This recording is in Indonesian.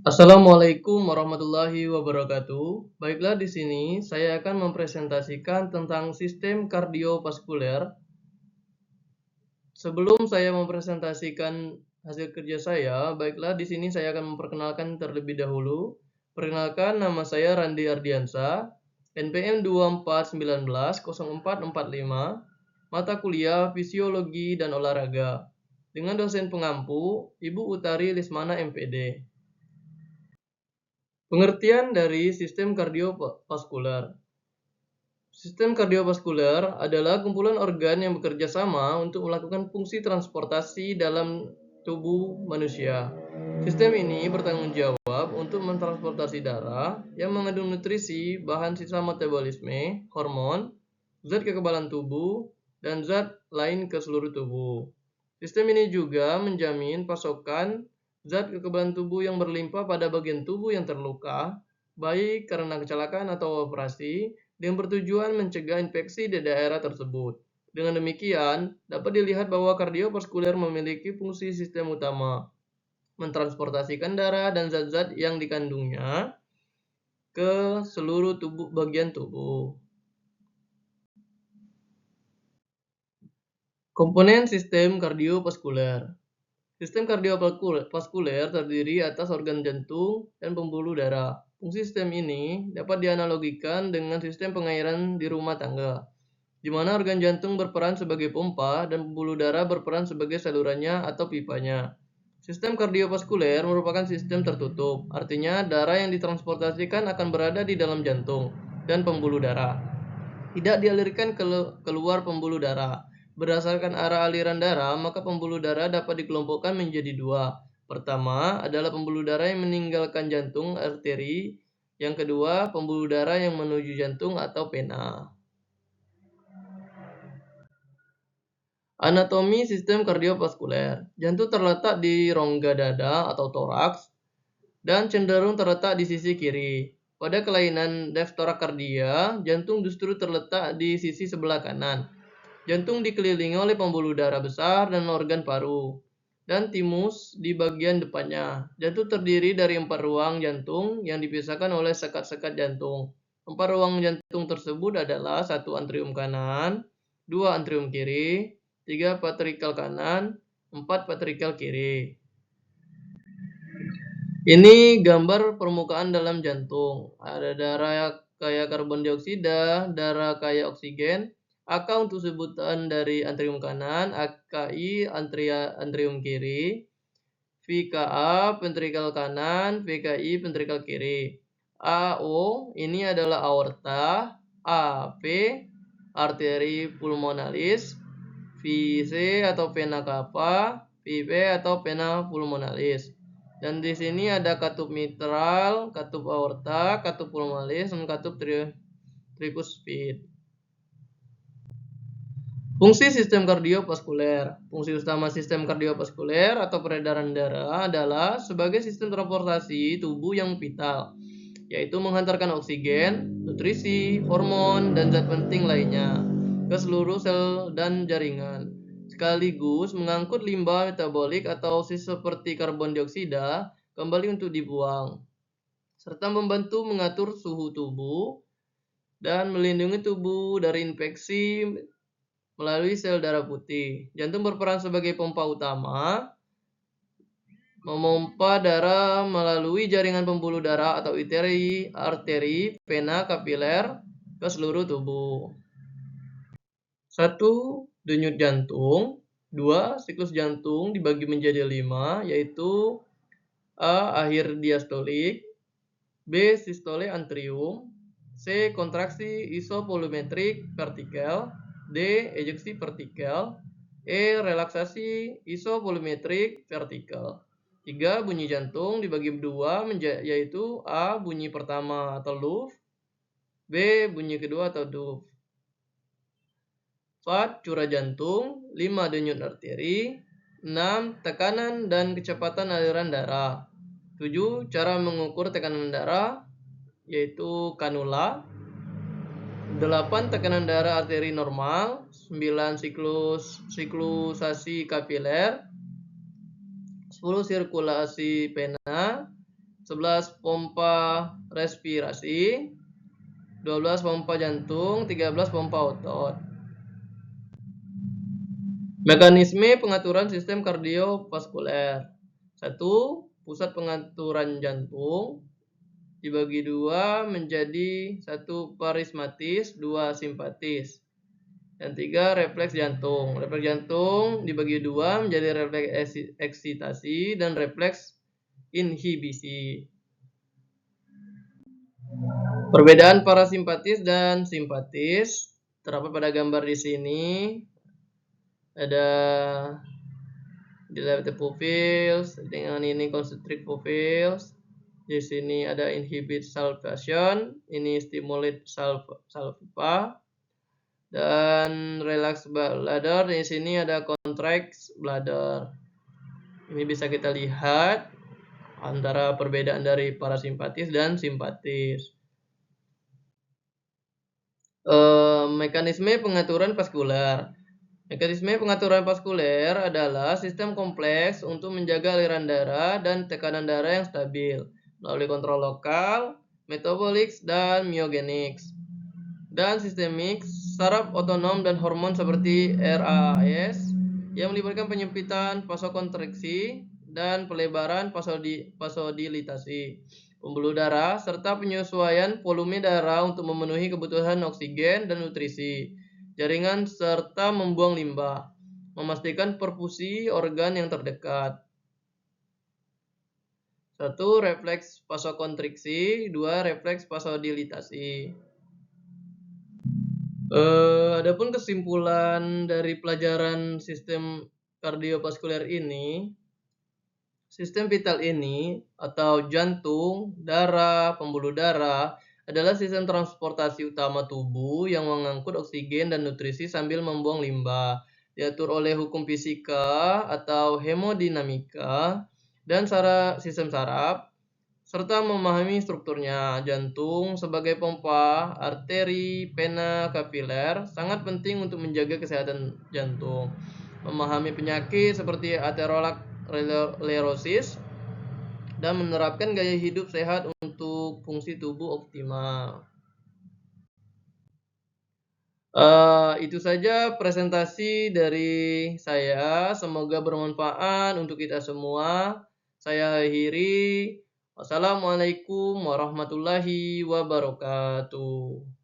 Assalamualaikum warahmatullahi wabarakatuh. Baiklah, di sini saya akan mempresentasikan tentang sistem kardiovaskuler. Sebelum saya mempresentasikan hasil kerja saya, baiklah di sini saya akan memperkenalkan terlebih dahulu. Perkenalkan, nama saya Randi Ardiansa, NPM 24190445, mata kuliah Fisiologi dan Olahraga, dengan dosen pengampu Ibu Utari Lismana MPD. Pengertian dari sistem kardiovaskuler. Sistem kardiovaskuler adalah kumpulan organ yang bekerja sama untuk melakukan fungsi transportasi dalam tubuh manusia. Sistem ini bertanggung jawab untuk mentransportasi darah yang mengandung nutrisi, bahan sisa metabolisme, hormon, zat kekebalan tubuh, dan zat lain ke seluruh tubuh. Sistem ini juga menjamin pasokan zat kekebalan tubuh yang berlimpah pada bagian tubuh yang terluka, baik karena kecelakaan atau operasi, dengan bertujuan mencegah infeksi di daerah tersebut. Dengan demikian, dapat dilihat bahwa kardiovaskuler memiliki fungsi sistem utama, mentransportasikan darah dan zat-zat yang dikandungnya ke seluruh bagian tubuh. Komponen sistem kardiovaskuler. Sistem kardiovaskuler terdiri atas organ jantung dan pembuluh darah. Fungsi sistem ini dapat dianalogikan dengan sistem pengairan di rumah tangga, di mana organ jantung berperan sebagai pompa dan pembuluh darah berperan sebagai salurannya atau pipanya. Sistem kardiovaskuler merupakan sistem tertutup, artinya darah yang ditransportasikan akan berada di dalam jantung dan pembuluh darah. Tidak dialirkan keluar pembuluh darah. Berdasarkan arah aliran darah, maka pembuluh darah dapat dikelompokkan menjadi dua. Pertama adalah pembuluh darah yang meninggalkan jantung, arteri. Yang kedua, pembuluh darah yang menuju jantung atau vena. Anatomi sistem kardiovaskuler. Jantung terletak di rongga dada atau toraks dan cenderung terletak di sisi kiri. Pada kelainan diftorakardia, jantung justru terletak di sisi sebelah kanan. Jantung dikelilingi oleh pembuluh darah besar dan organ paru, dan timus di bagian depannya. Jantung terdiri dari 4 ruang jantung yang dipisahkan oleh sekat-sekat jantung. 4 ruang jantung tersebut adalah 1 atrium kanan, 2 atrium kiri, 3 ventrikel kanan, 4 ventrikel kiri. Ini gambar permukaan dalam jantung. Ada darah kaya karbon dioksida, darah kaya oksigen, AK untuk sebutan dari atrium kanan, AKI atrium kiri, VKA ventrikel kanan, VKI ventrikel kiri. AO ini adalah aorta, AP arteri pulmonalis, VC atau vena cava, VP atau vena pulmonalis. Dan di sini ada katup mitral, katup aorta, katup pulmonalis, dan katup tricuspid. Fungsi sistem kardiovaskuler. Fungsi utama sistem kardiovaskuler atau peredaran darah adalah sebagai sistem transportasi tubuh yang vital, yaitu menghantarkan oksigen, nutrisi, hormon, dan zat penting lainnya ke seluruh sel dan jaringan, sekaligus mengangkut limbah metabolik atau seperti karbon dioksida kembali untuk dibuang, serta membantu mengatur suhu tubuh dan melindungi tubuh dari infeksi melalui sel darah putih. Jantung berperan sebagai pompa utama, memompa darah melalui jaringan pembuluh darah atau arteri, vena, kapiler ke seluruh tubuh. 1. Denyut jantung. 2. Siklus jantung dibagi menjadi 5, yaitu A. Akhir diastolik, B. Sistole antrium, C. Kontraksi isovolumetrik vertikal, D. Ejeksi vertikal, E. Relaksasi isovolumetrik vertikal. 3. Bunyi jantung dibagi dua, yaitu A. Bunyi pertama atau loop, B. Bunyi kedua atau dup. 4. Curah jantung, 5. Denyut arteri, 6. Tekanan dan kecepatan aliran darah. 7. Cara mengukur tekanan darah, yaitu kanula. 8. Tekanan darah arteri normal. 9. Siklusasi kapiler. 10. Sirkulasi vena. 11 pompa respirasi, 12 pompa jantung, 13 pompa otot. Mekanisme pengaturan sistem kardiovaskuler. 1. Pusat pengaturan jantung dibagi dua menjadi 1 parismatis, 2 simpatis. Dan 3 refleks jantung. Refleks jantung dibagi dua menjadi refleks eksitasi dan refleks inhibisi. Perbedaan parasimpatis dan simpatis terdapat pada gambar di sini. Ada dilated pupils dengan ini constrict pupils. Di sini ada inhibit salvation, ini stimulate salva, dan relax bladder. Di sini ada contract bladder. Ini bisa kita lihat antara perbedaan dari parasimpatis dan simpatis. Mekanisme pengaturan vaskuler. Mekanisme pengaturan vaskuler adalah sistem kompleks untuk menjaga aliran darah dan tekanan darah yang stabil melalui kontrol lokal, metabolik, dan myogenik. Dan sistemik, saraf otonom dan hormon seperti RAS yang melibatkan penyempitan vasokonstriksi dan pelebaran vasodilitasi pembuluh darah serta penyesuaian volume darah untuk memenuhi kebutuhan oksigen dan nutrisi jaringan serta membuang limbah, memastikan perfusi organ yang terdekat. 1. Refleks vasokonstriksi, 2. Refleks vasodilitasi. Adapun kesimpulan dari pelajaran sistem kardiovaskuler ini, sistem vital ini atau jantung, darah, pembuluh darah adalah sistem transportasi utama tubuh yang mengangkut oksigen dan nutrisi sambil membuang limbah. Diatur oleh hukum fisika atau hemodinamika dan sistem saraf, serta memahami strukturnya. Jantung sebagai pompa, arteri, vena, kapiler sangat penting untuk menjaga kesehatan jantung. Memahami penyakit seperti aterosklerosis dan menerapkan gaya hidup sehat untuk fungsi tubuh optimal. Itu saja presentasi dari saya. Semoga bermanfaat untuk kita semua. Saya akhiri. Wassalamualaikum warahmatullahi wabarakatuh.